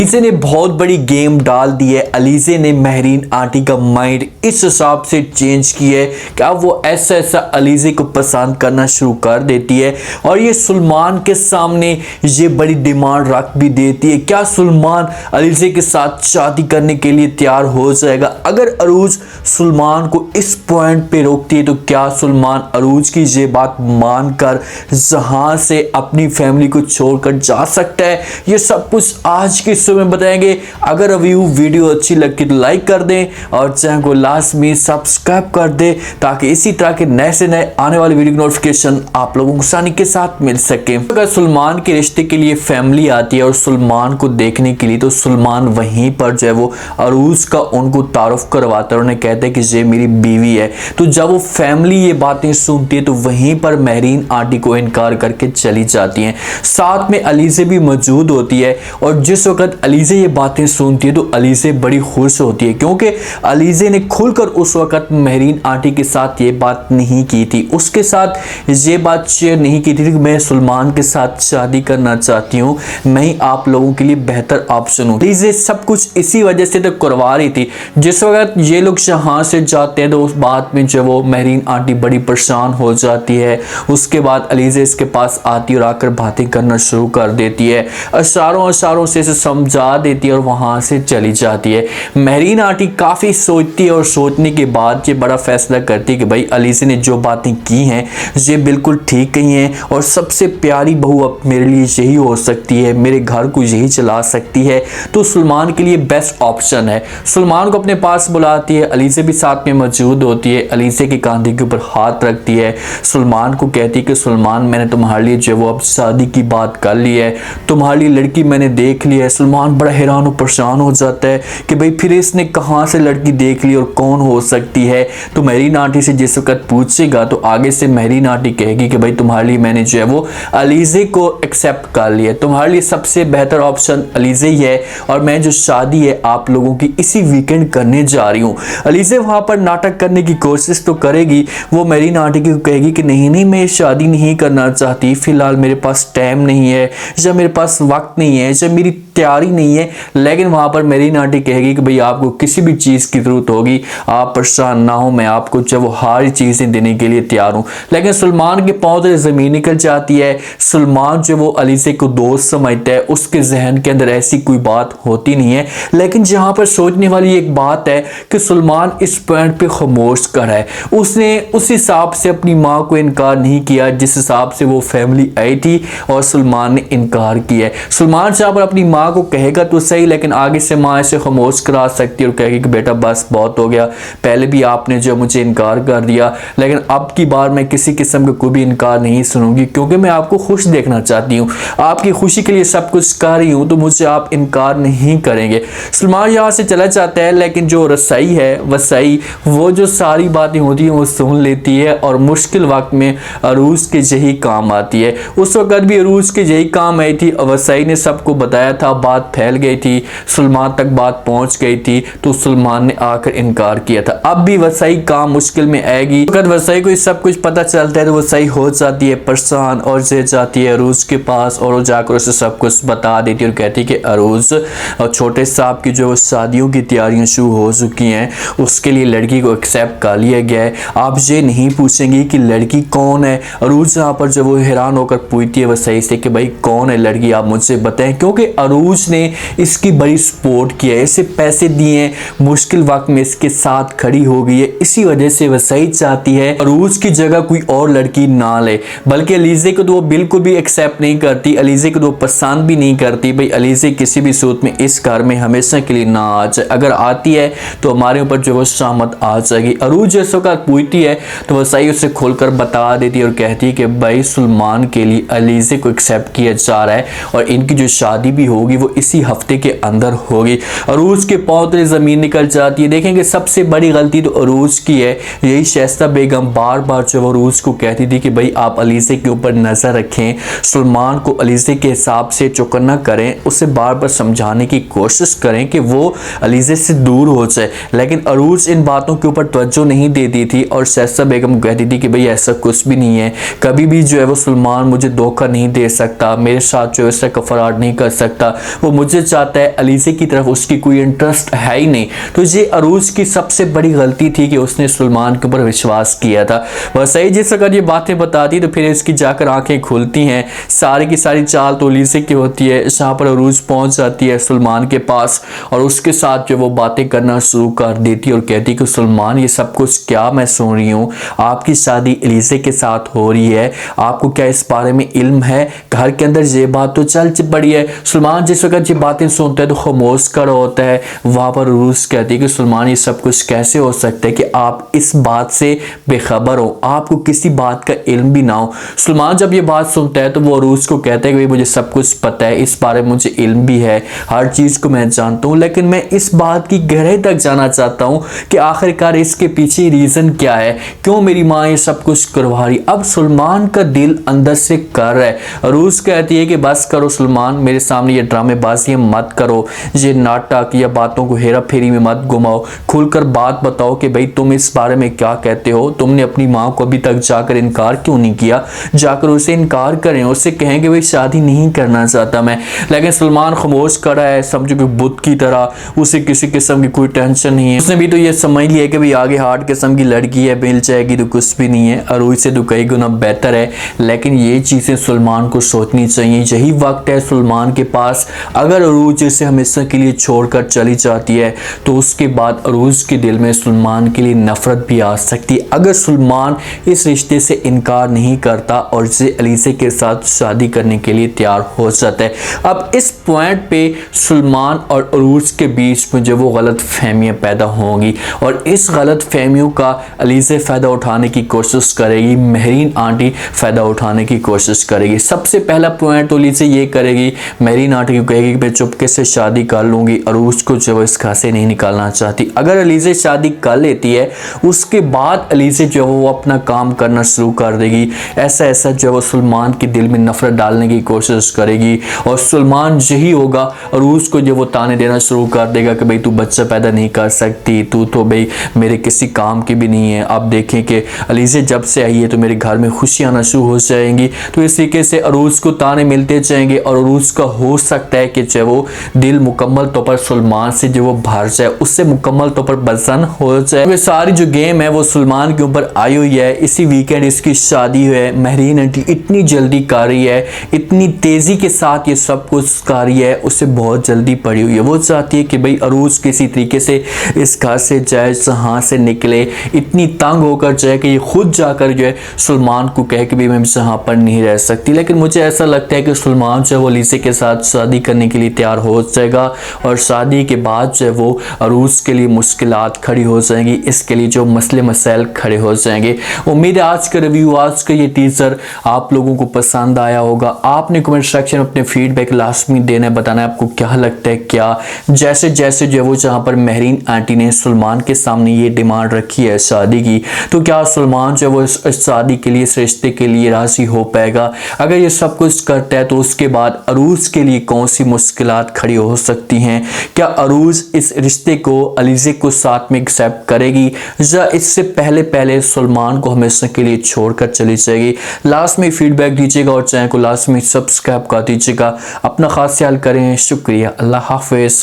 अलीज़े ने बहुत बड़ी गेम डाल दी है। अलीज़े ने महरीन आंटी का माइंड इस हिसाब से चेंज किया है कि अब वो ऐसा ऐसा अलीज़े को पसंद करना शुरू कर देती है और ये सुलेमान के सामने ये बड़ी डिमांड रख भी देती है। क्या सुलेमान अलीज़े के साथ शादी करने के लिए तैयार हो जाएगा? अगर अरूज सुलेमान को इस पॉइंट पे रोकती है तो क्या सुलेमान अरूज की ये बात मानकर जहां से अपनी फैमिली को छोड़कर जा सकता है? ये सब कुछ आज की में बताएंगे। अगर रिव्यू वीडियो अच्छी लगी तो लाइक कर दें और चैनल को लास्ट में सब्सक्राइब कर दें ताकि इसी तरह के नए से नए आने वाले वीडियो नोटिफिकेशन आप लोगों को आसानी के साथ मिल सके। अगर सुलेमान के रिश्ते के लिए फैमिली आती है और सुलेमान को देखने के लिए तो सुलेमान वहीं पर जो है वो अरूज का उनको तारुफ करवाता है। उन्हें कहते हैं कि ये मेरी बीवी है। तो जब वो फैमिली ये बातें सुनती है तो वहीं पर महरीन आंटी को इनकार करके चली जाती हैं। साथ में अलीज़े भी मौजूद होती है और जिस वक्त अलीज़े ये बातें सुनती है तो अलीज़े बड़ी खुश होती है क्योंकि अलीज़े ने खुलकर उस वक्त महरीन आंटी के साथ ये बात नहीं की थी, उसके साथ ये बात शेयर नहीं की थी कि मैं सुलेमान के साथ शादी करना चाहती हूँ, मैं ही आप लोगों के लिए बेहतर ऑप्शन हूँ। अलीज़े सब कुछ इसी वजह से तो करवा रही थी। जिस वक्त ये लोग यहाँ से जाते हैं तो उस बात में जो वो महरीन आंटी बड़ी परेशान हो जाती है। उसके बाद अलीज़े इसके पास आती और आकर बातें करना शुरू कर देती है, इशारों से समझा देती है और वहां से चली जाती है। महरीन आंटी काफी सोचती है और सोचने के बाद ये बड़ा फैसला करती है कि भाई अलीज़े ने जो बातें की हैं ये बिल्कुल ठीक कही हैं और सबसे प्यारी बहू अब मेरे लिए यही हो सकती है, मेरे घर को यही चला सकती है। तो सुलेमान के लिए बेस्ट ऑप्शन है। सुलेमान को अपने पास बुलाती है, अलीज़े भी साथ में मौजूद होती है। अलीज़े के कंधे के ऊपर हाथ रखती है, सुलेमान को कहती है कि सुलेमान मैंने तुम्हारे लिए जो वो अब शादी की बात कर ली है, तुम्हारे लिए लड़की मैंने देख ली है। सुलेमान बड़ा हैरान और परेशान हो जाता है कि भाई फिर इसने कहां से लड़की देख ली और कौन हो सकती है। तो महरीन आंटी से जिस वक्त पूछेगा तो आगे से महरीन आंटी कहेगी कि भाई तुम्हारे लिए मैंने जो है वो अलीज़े को एक्सेप्ट कर लिया, तुम्हारे लिए सबसे बेहतर ऑप्शन अलीज़े ही है और मैं जो शादी है आप लोगों की इसी वीकेंड करने जा रही हूँ। अलीज़े वहां पर नाटक करने की कोशिश तो करेगी, वो महरीन आंटी को कहेगी कि नहीं नहीं मैं शादी नहीं करना चाहती, फिलहाल मेरे पास टाइम नहीं है या मेरे पास वक्त नहीं है या मेरी तैयारी नहीं है। लेकिन वहां पर महरीन आंटी कहेगी कि भाई आपको किसी भी चीज की जरूरत होगी आप परेशान ना हो, मैं आपको जो वो हर चीजें देने के लिए तैयार हूं। लेकिन सुलेमान के पांव से जमीन निकल जाती है। सुलेमान जो वो अलीज़े को दोस्त समझता है, उसके जहन के अंदर ऐसी कोई बात होती नहीं है। लेकिन जहां पर सोचने वाली एक बात है कि सुलेमान इस पॉइंट पे खामोश कर है, उसने उस हिसाब से अपनी माँ को इनकार नहीं किया जिस हिसाब से वो फैमिली आई थी और सुलेमान ने इनकार किया है। सुलेमान जहां पर अपनी माँ को कहेगा तो सही, लेकिन आगे से माँ ऐसे खामोश करा सकती है और कहेगी कि बेटा बस बहुत हो गया, पहले भी आपने जो मुझे इनकार कर दिया लेकिन अब की बार मैं किसी किस्म का कोई भी इनकार नहीं सुनूंगी क्योंकि मैं आपको खुश देखना चाहती हूँ, आपकी खुशी के लिए सब कुछ कर रही हूँ, तो मुझे आप इनकार नहीं करेंगे। सुलेमान यहाँ से चला जाता है लेकिन जो रसाई है वसाई वो जो सारी बातें होती हैं वो सुन लेती है और मुश्किल वक्त में अरूज के यही काम आती है। उस वक्त भी अरूज के यही काम आई थी, वसाई ने सबको बताया था, बात फैल गई थी, सुलेमान तक बात पहुंच गई थी तो सुलेमान ने आकर इनकार किया था। अब भी वसाई काम मुश्किल में आएगी। अगर वसाई को सब कुछ पता चलता है तो वसाई हो जाती है परेशान और जे जाती है अरूज के पास और वो जाकर उसे सब कुछ बता देती है और कहती है कि अरूज और छोटे साहब की जो शादियों की तैयारियां शुरू हो चुकी हैं, उसके लिए लड़की को एक्सेप्ट कर लिया गया है। आप ये नहीं पूछेंगे कि लड़की कौन है। अरूज यहाँ पर जब वो हैरान होकर पूछती है वसाई से कि भाई कौन है लड़की, आप मुझसे बताएं, क्योंकि अरूज ने इसकी बड़ी सपोर्ट किया है, इसे पैसे दिए, मुश्किल वक्त में इसके साथ खड़ी हो गई है। इसी वजह से वसाई चाहती है अरूज की जगह कोई और लड़की ना ले, बल्कि अलीज़े को तो वो बिल्कुल भी एक्सेप्ट नहीं करती, अलीज़े को तो पसंद भी नहीं करती। भाई अलीज़े किसी भी सूरत में इस घर में हमेशा के लिए ना आ जाए, अगर आती है तो हमारे ऊपर जो वो शामत आ जाएगी। अरूज जैसे का पूछती है तो वसाई उसे खोलकर बता देती है और कहती है कि भाई सुलेमान के लिए अलीज़े को एक्सेप्ट किया जा रहा है और इनकी जो शादी भी होगी वो इसी हफ्ते के अंदर होगी। अरूज के पांव तले जमीन निकल जाती है। देखेंगे सबसे बड़ी गलती तो अरूज की है, यही शाइस्ता बेगम बार बार जो अरूज को कहती थी कि भाई आप अलीज़े के ऊपर नजर रखें, सुलेमान को अलीज़े के हिसाब से चौकन्ना करें, उसे बार बार समझाने की कोशिश करें कि वो अलीज़े से दूर हो जाए। लेकिन अरूज इन बातों के ऊपर तवज्जो नहीं देती थी और शाइस्ता बेगम कहती थी कि भाई ऐसा कुछ भी नहीं है, कभी भी जो है वो सुलेमान मुझे धोखा नहीं दे सकता, मेरे साथ जो है इसका फराड नहीं कर सकता, वो वो मुझे चाहता है, अलीज़े की तरफ उसकी कोई इंटरेस्ट है ही नहीं। तो ये अरूज की सबसे बड़ी गलती थी कि उसने सलमान के ऊपर विश्वास किया था। वह सही जिस अगर ये बातें बताती तो फिर इसकी जाकर आंखें खुलती हैं। सारी की सारी चाल तो अलीज़े की होती है। जहाँ पर अरूज पहुंच जाती है सलमान के पास और उसके साथ जो वो बातें करना शुरू कर देती है और कहती कि सलमान ये सब कुछ क्या मैं सुन रही हूँ, आपकी शादी अलीज़े के साथ हो रही है, आपको क्या इस बारे में इल्म है? घर के अंदर ये बात तो चल पड़ी है। सलमान जिस वक्त ये बातें सुनता है तो खामोश कर होता है। वहाँ पर अरूज कहती है कि सलमान ये सब कुछ कैसे हो सकता है कि आप इस बात से बेखबर हो, आपको किसी बात का इल्म भी ना हो। सलमान जब ये बात सुनता है तो वो अरूज को कहता है कि भाई मुझे सब कुछ पता है, इस बारे में मुझे इल्म भी है, हर चीज़ को मैं जानता हूँ, लेकिन मैं इस बात की गहराई तक जाना चाहता हूँ कि आखिरकार इसके पीछे रीज़न क्या है, क्यों मेरी माँ ये सब कुछ करवा रही। अब सलमान का दिल अंदर से कर रहा है। अरूज कहती है कि बस करो सलमान, मेरे सामने ये ड्रामेबाजी मत करो, ये नाटक या बातों को हेरा फेरी में मत घुमाओ, खुलकर बात बताओ कि भाई तुम इस बारे में क्या कहते हो, तुमने अपनी माँ को अभी तक जाकर इनकार क्यों नहीं किया, जाकर उसे इनकार करें, उससे कहें कि भाई शादी नहीं करना चाहता मैं। लेकिन सलमान खामोश कर रहा है, समझो कि बुत की तरह, उसे किसी किस्म की कोई टेंशन नहीं है। उसने भी तो ये समझ लिया कि भाई आगे हार्ड किस्म की लड़की है, मिल जाएगी तो कुछ भी नहीं है, अरूज से तो कई गुना बेहतर है। लेकिन ये चीज़ें सलमान को सोचनी चाहिए। यही वक्त है सलमान के पास, अगर अरूज इसे हमेशा के लिए छोड़कर चली जाती है तो उसके बाद अरूज के दिल में सलमान के लिए नफरत भी आ सकती है। अगर सलमान इस रिश्ते से इनकार नहीं करता और इसे अलीज़े के साथ शादी करने के लिए तैयार हो जाता है। अब इस पॉइंट पे सलमान और अरूज के बीच में जो वो गलत फहमियाँ पैदा होंगी और इस गलत फहमियों का अलीज़े फ़ायदा उठाने की कोशिश करेगी, महरीन आंटी फ़ायदा उठाने की कोशिश करेगी। सबसे पहला पॉइंट तो अलीज़े ये करेगी, महरीन आंटी को कहेगी कि मैं चुपके से शादी कर लूँगी, अरूज को जो इस घर से नहीं निकालना चाहती। अगर अलीज़े शादी कर लेती है उसके बाद अलीज़े जो वो अपना काम करना शुरू कर देगी, ऐसा ऐसा जो वो सलमान के दिल में नफरत डालने की कोशिश करेगी और सलमान यही होगा, अरूज को जो वो ताने देना शुरू कर देगा कि भाई तू बच्चा पैदा नहीं कर सकती, तू तो भाई मेरे किसी काम की भी नहीं है। अब देखें कि अलीज़े जब से आई है तो मेरे घर में खुशियाँ आना शुरू हो जाएंगी। तो इस तरीके से अरूज को ताने मिलते जाएंगे और अरूज का हो सकता है कि जो वो दिल मुकम्मल तौर पर सलमान से जो वो भर जाए, उससे मुकम्मल तौर पर बसन हो जाए। तो सारी जो गेम है वो सलमान के ऊपर आई हुई है। इसी वीकेंड इसकी शादी है। महरीन आंटी इतनी जल्दी कर रही है, इतनी तेज़ी के साथ ये सब कुछ कर रही है, उससे बहुत जल्दी पड़ी हुई है। वो चाहती है कि भाई अरूज किसी तरीके से इस घर से जाए, जहाँ से निकले, इतनी तंग होकर जाए कि ये खुद जाकर जो है सलमान को कहे कि भाई मैं जहाँ पर नहीं रह सकती। लेकिन मुझे ऐसा लगता है कि सलमान जो है वो अलीज़े के साथ शादी करने के लिए तैयार हो जाएगा और शादी के बाद जो है वो अरूज के लिए मुश्किलात खड़ी हो जाएंगी, इसके लिए जो मसले मसाइल खड़े हो जाएंगे। उम्मीद है आज का रिव्यू, आज का ये टीजर आप लोगों को पसंद आया होगा। आपने कमेंट सेक्शन में अपने फीडबैक लाजमी देना है, बताना है आपको क्या लगता है। क्या जैसे जैसे जो वो जहाँ पर महरीन आंटी ने सलमान के सामने ये डिमांड रखी है शादी की, तो क्या सलमान जो है वो इस शादी के लिए, इस रिश्ते के लिए राजी हो पाएगा? अगर ये सब कुछ करता है तो उसके बाद अरूज के लिए कौन सी मुश्किलात खड़ी हो सकती हैं? क्या अरूज इस रिश्ते को, अलीज़े को साथ में एक्सेप्ट करेगी या इससे पहले पहले सलमान को हमेशा के लिए छोड़कर चली जाएगी? लास्ट में फीडबैक दीजिएगा और चैनल को लास्ट में सब्सक्राइब कर दीजिएगा। अपना खास ख्याल करें। शुक्रिया। अल्लाह हाफिज़।